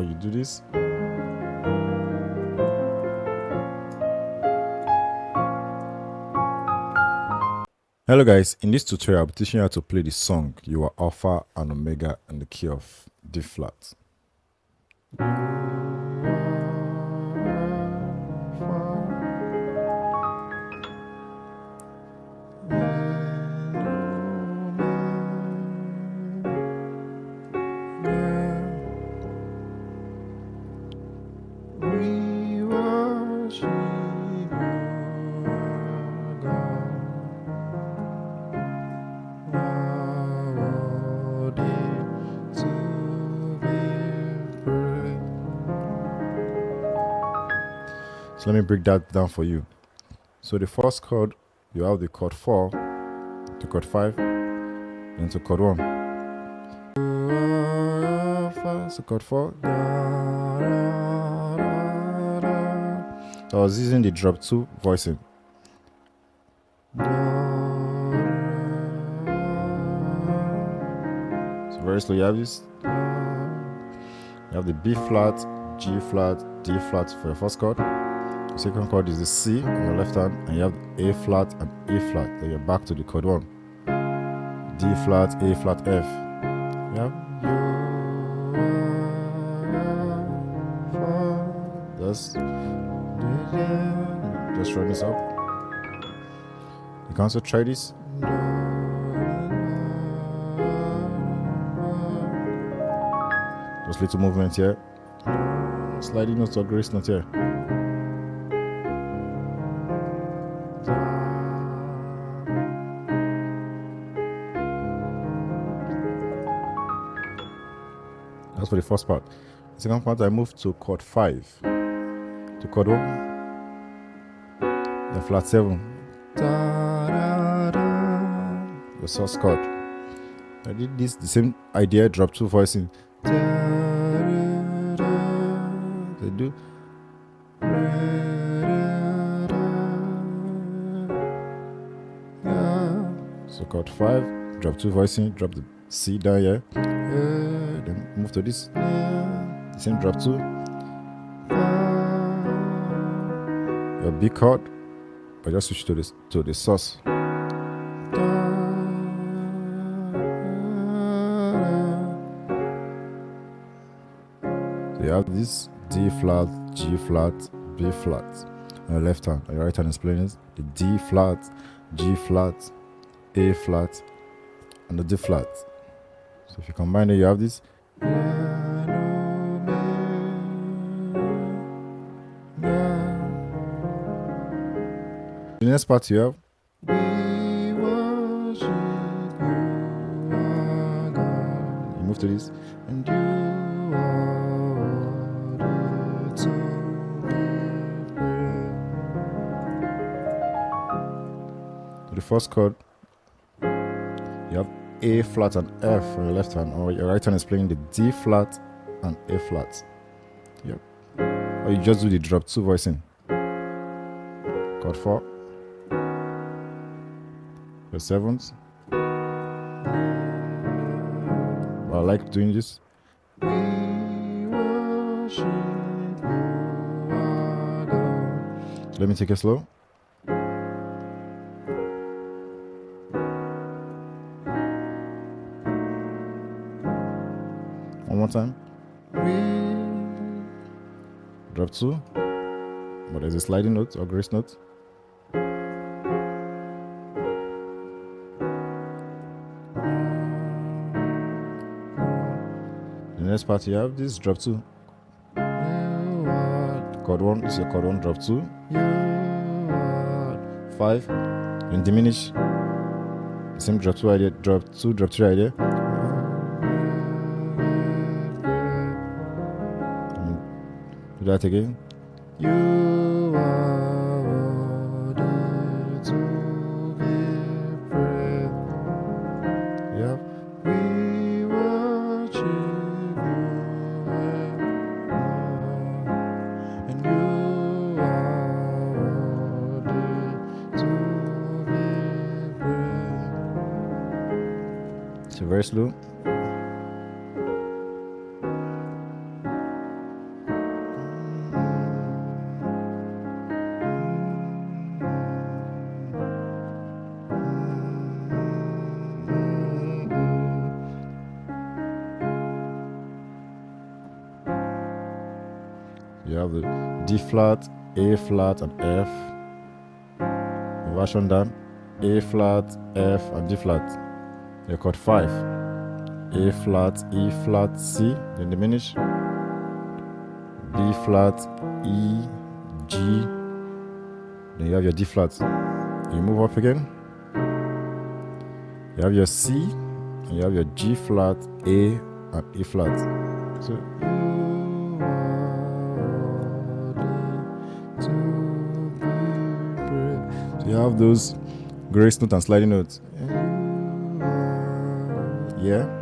or you do this. Hello guys, in this tutorial I'll be teaching you how to play the song You Are Alpha and Omega in the key of D flat. So let me break that down for you. So the first chord, you have the chord 4 to chord 5, then to chord 1. So chord 4. So I was using the drop 2 voicing. So very slow, you have this. You have the B flat, G flat, D flat for your first chord. The second chord is the C on your left hand, and you have A flat and A flat. Then you're back to the chord 1. D flat, A flat, F. Yeah. Just run this up. You can also try this. Just little movement here. Sliding notes or grace note here. That's for the first part. The second part, I moved to chord 5. To chord 1. The flat 7. The source chord. I did this, the same idea, drop 2 voicing. They do. So chord 5, drop 2 voicing, drop the C down here. Then move to this. The same drop 2. Your B chord, but just switch to the source. So you have this D flat, G flat, B flat on your left hand. On your right hand is playing this. The D flat, G flat, A flat, and the D flat. So if you combine it, you have this. The next part you have. You move to this. And you are to the first chord, you have A flat and F on your left hand, or your right hand is playing the D flat and A flat. Yep. Or you just do the drop 2 voicing. Chord 4. The 7th. But I like doing this. So let me take it slow. One more time. Drop 2. But there's a sliding note or grace note. The next part you have this drop 2. Chord 1 is your chord 1, drop 2. 5. And diminish. The same drop 2 idea, drop 2, drop 3 idea. Do that again. You are worthy to be praised. Yeah. We worship you, and you are worthy to be praised. So very slow. You have the D flat, A flat, and F. Inversion down, A flat, F, and D flat. Your chord 5. A flat, E flat, C, then diminish. B flat, E, G, then you have your D flat. You move up again. You have your C, and you have your G flat, A, and E flat. So you have those grace note and sliding notes. Yeah.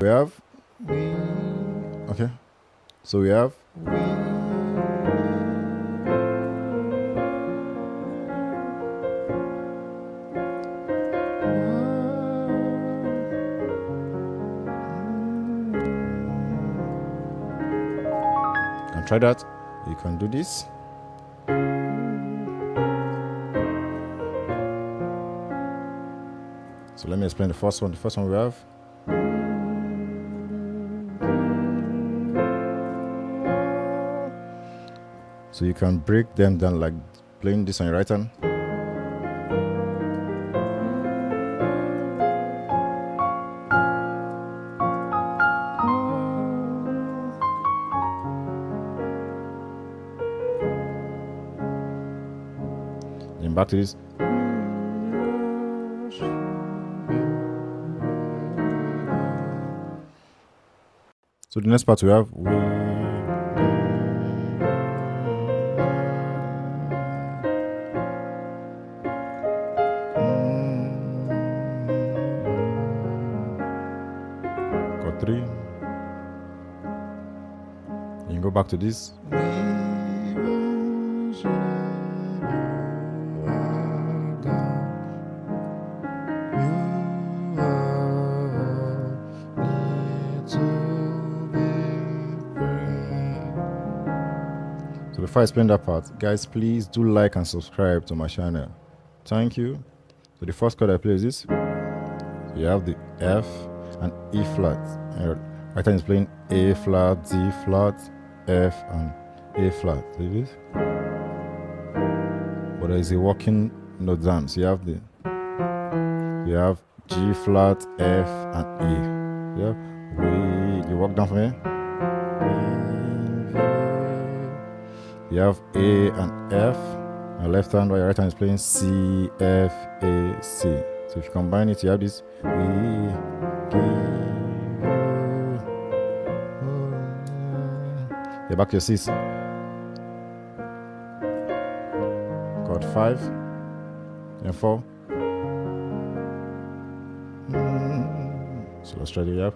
We have. Okay. So we have. And try that. You can do this. So let me explain the first one. The first one we have. So you can break them down like playing this on your right hand. Then back to this. So the next part we have. Chord 3. You can go back to this. So before I explain that part, guys, please do like and subscribe to my channel. Thank you. So the first chord I play is this. So you have the F and E flat. And your right hand is playing A flat, D flat, F, and A flat. See this? But there is a working note down. So you have G flat, F, and E. Yeah. You walk down from here. You have A and F, and left hand while your right hand is playing C, F, A, C. So if you combine it, you have this. You're back to your C's. Chord 5 and 4. So let's try to have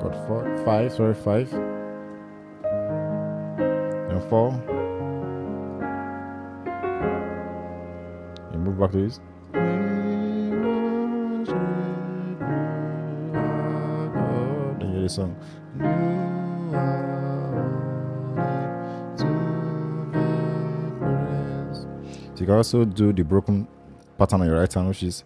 chord 5, sorry, 5 and 4. You move back to this. Then you hear the song. So you can also do the broken pattern on your right hand, which is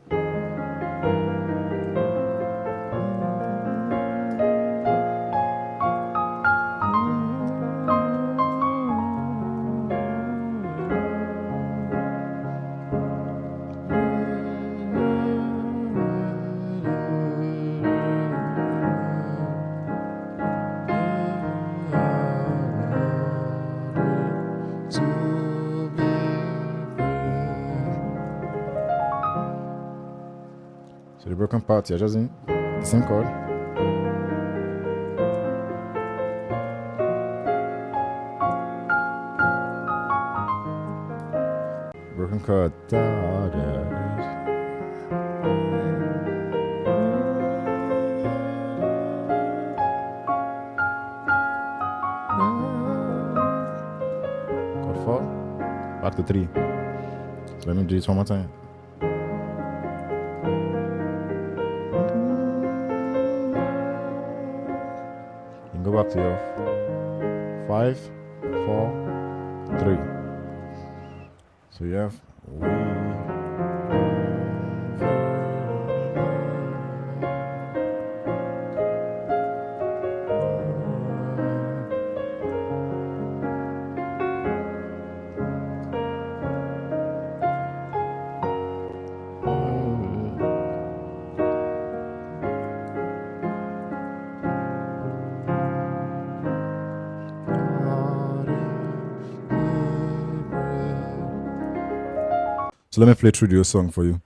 so the broken part, you're just in the same chord. Broken chord. Chord 4. Back to 3. So let me do this one more time. Go back to your 5, 4, 3. So you have So let me play through the song for you.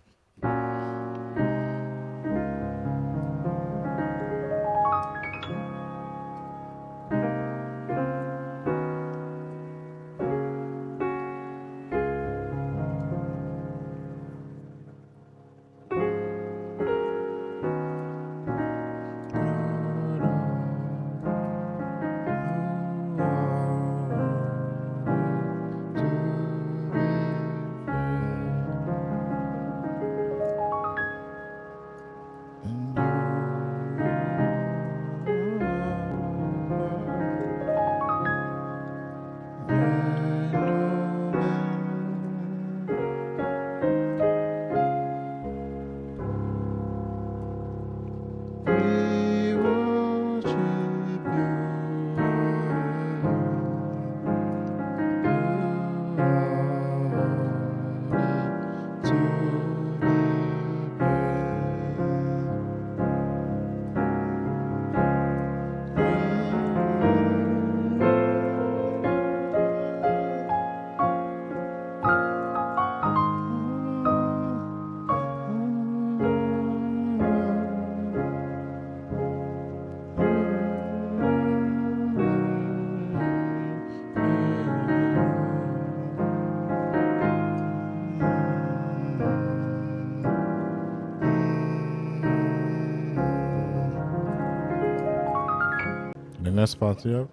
The next part you have.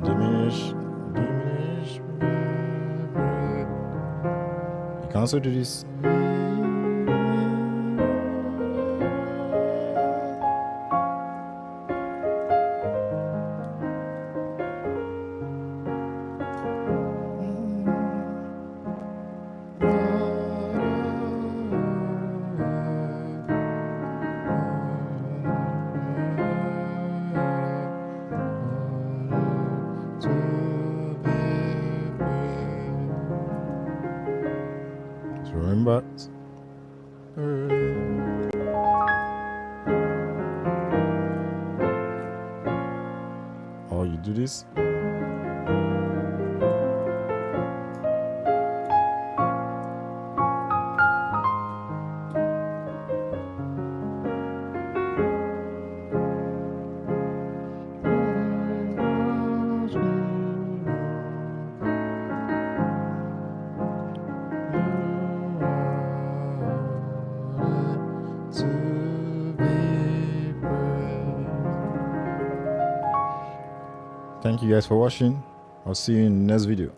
Diminish. You can also do this. So remember, or you do this. Thank you guys for watching. I'll see you in the next video.